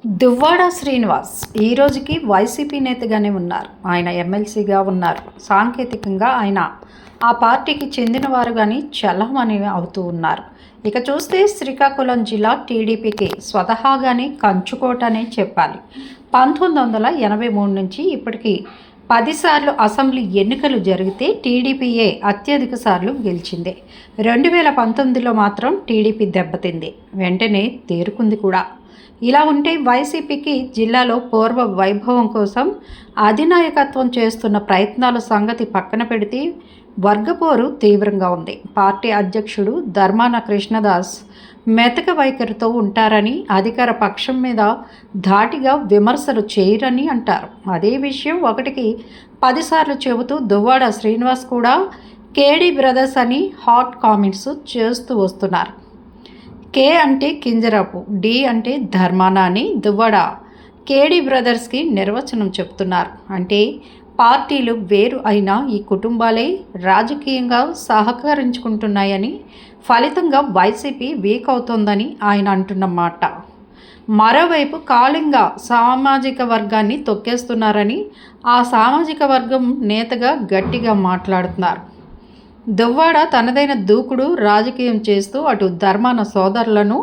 దువ్వాడ శ్రీనివాస్ ఈ రోజుకి వైసీపీ నేతగానే ఉన్నారు. ఆయన ఎమ్మెల్సీగా ఉన్నారు. సాంకేతికంగా ఆయన ఆ పార్టీకి చెందినవారుగాని చల్లమని అవుతూ ఉన్నారు. ఇక చూస్తే శ్రీకాకుళం జిల్లా టీడీపీకి స్వతహాగానే కంచుకోటనే చెప్పాలి. 1983 నుంచి ఇప్పటికీ 10 సార్లు అసెంబ్లీ ఎన్నికలు జరిగితే టీడీపీయే అత్యధిక సార్లు గెలిచింది. 2019లో మాత్రం టీడీపీ దెబ్బతింది, వెంటనే తేరుకుంది కూడా. ఇలా ఉంటే వైసీపీకి జిల్లాలో పూర్వ వైభవం కోసం అధినాయకత్వం చేస్తున్న ప్రయత్నాల సంగతి పక్కన పెడితే వర్గపోరు తీవ్రంగా ఉంది. పార్టీ అధ్యక్షుడు ధర్మాన కృష్ణదాస్ మెతక వైఖరితో ఉంటారని, అధికార పక్షం మీద ధాటిగా విమర్శలు చేయరని అంటారు. అదే విషయం ఒకటికి 10 సార్లు చెబుతూ దువ్వాడ శ్రీనివాస్ కూడా కేడీ బ్రదర్స్ అని హాట్ కామెంట్స్ చేస్తూ వస్తున్నారు. కే అంటే కింజరాపు, డి అంటే ధర్మాన అని దువ్వాడ కేడీ బ్రదర్స్కి నిర్వచనం చెప్తున్నారు. అంటే పార్టీలు వేరు అయినా ఈ కుటుంబాలే రాజకీయంగా సహకరించుకుంటున్నాయని, ఫలితంగా వైసీపీ వీక్ అవుతోందని ఆయన అంటున్నమాట. మరోవైపు కాళింగ సామాజిక వర్గాన్ని తొక్కేస్తున్నారని ఆ సామాజిక వర్గం నేతగా గట్టిగా మాట్లాడుతున్నారు. దువ్వాడ తనదైన దూకుడు రాజకీయం చేస్తూ అటు ధర్మాన సోదరులను,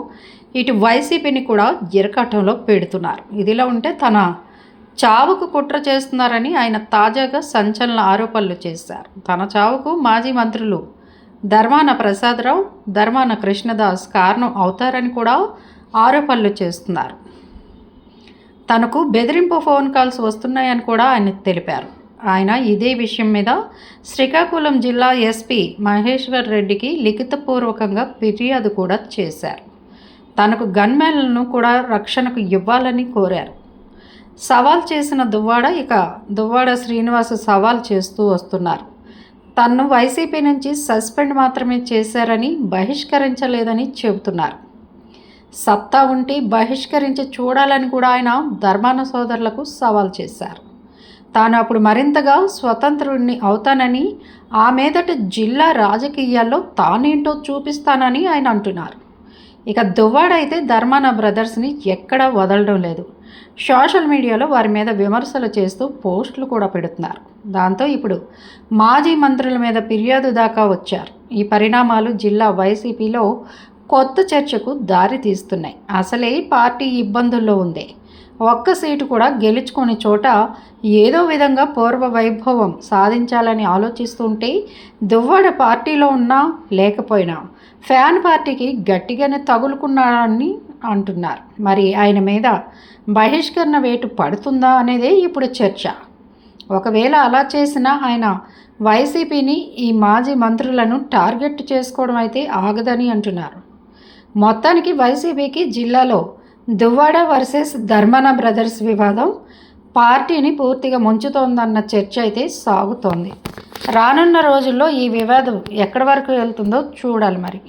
ఇటు వైసీపీని కూడా ఇరకాటంలో పెడుతున్నారు. ఇదిలా ఉంటే తన చావుకు కుట్ర చేస్తున్నారని ఆయన తాజాగా సంచలన ఆరోపణలు చేశారు. తన చావుకు మాజీ మంత్రులు ధర్మాన ప్రసాదరావు, ధర్మాన కృష్ణదాస్ కారణం అవుతారని కూడా ఆరోపణలు చేస్తున్నారు. తనకు బెదిరింపు ఫోన్ కాల్స్ వస్తున్నాయని కూడా ఆయన తెలిపారు. ఆయన ఇదే విషయం మీద శ్రీకాకుళం జిల్లా ఎస్పీ మహేశ్వర్ రెడ్డికి లిఖితపూర్వకంగా ఫిర్యాదు కూడా చేశారు. తనకు గన్మెన్లను కూడా రక్షణకు ఇవ్వాలని కోరారు. సవాల్ చేసిన దువ్వాడ శ్రీనివాస్ సవాల్ చేస్తూ వస్తున్నారు. తన్ను వైసీపీ నుంచి సస్పెండ్ మాత్రమే చేశారని, బహిష్కరించలేదని చెబుతున్నారు. సత్తా ఉంటే బహిష్కరించి చూడాలని కూడా ఆయన ధర్మాన సోదరులకు సవాల్ చేశారు. తాను అప్పుడు మరింతగా స్వతంత్రుడిని అవుతానని, ఆ మీదట జిల్లా రాజకీయాల్లో తానేంటో చూపిస్తానని ఆయన అంటున్నారు. ఇక దువ్వాడ అయితే ధర్మాన బ్రదర్స్ని ఎక్కడా వదలడం లేదు. సోషల్ మీడియాలో వారి మీద విమర్శలు చేస్తూ పోస్టులు కూడా పెడుతున్నారు. దాంతో ఇప్పుడు మాజీ మంత్రుల మీద ఫిర్యాదు దాకా వచ్చారు. ఈ పరిణామాలు జిల్లా వైసీపీలో కొత్త చర్చకు దారి తీస్తున్నాయి. అసలే పార్టీ ఇబ్బందుల్లో ఉంది. ఒక్క సీటు కూడా గెలుచుకునే చోట ఏదో విధంగా పూర్వ వైభవం సాధించాలని ఆలోచిస్తుంటే దువ్వాడ పార్టీలో ఉన్నా లేకపోయినా ఫ్యాన్ పార్టీకి గట్టిగానే తగులుకున్నాడని అంటున్నారు. మరి ఆయన మీద బహిష్కరణ వేటు పడుతుందా అనేదే ఇప్పుడు చర్చ. ఒకవేళ అలా చేసినా ఆయన వైసీపీని, ఈ మాజీ మంత్రులను టార్గెట్ చేసుకోవడం అయితే ఆగదని అంటున్నారు. మొత్తానికి వైసీపీకి జిల్లాలో దువ్వాడ వర్సెస్ ధర్మాన బ్రదర్స్ వివాదం పార్టీని పూర్తిగా ముంచుతోందన్న చర్చ అయితే సాగుతోంది. రానున్న రోజుల్లో ఈ వివాదం ఎక్కడి వరకు వెళ్తుందో చూడాలి మరి.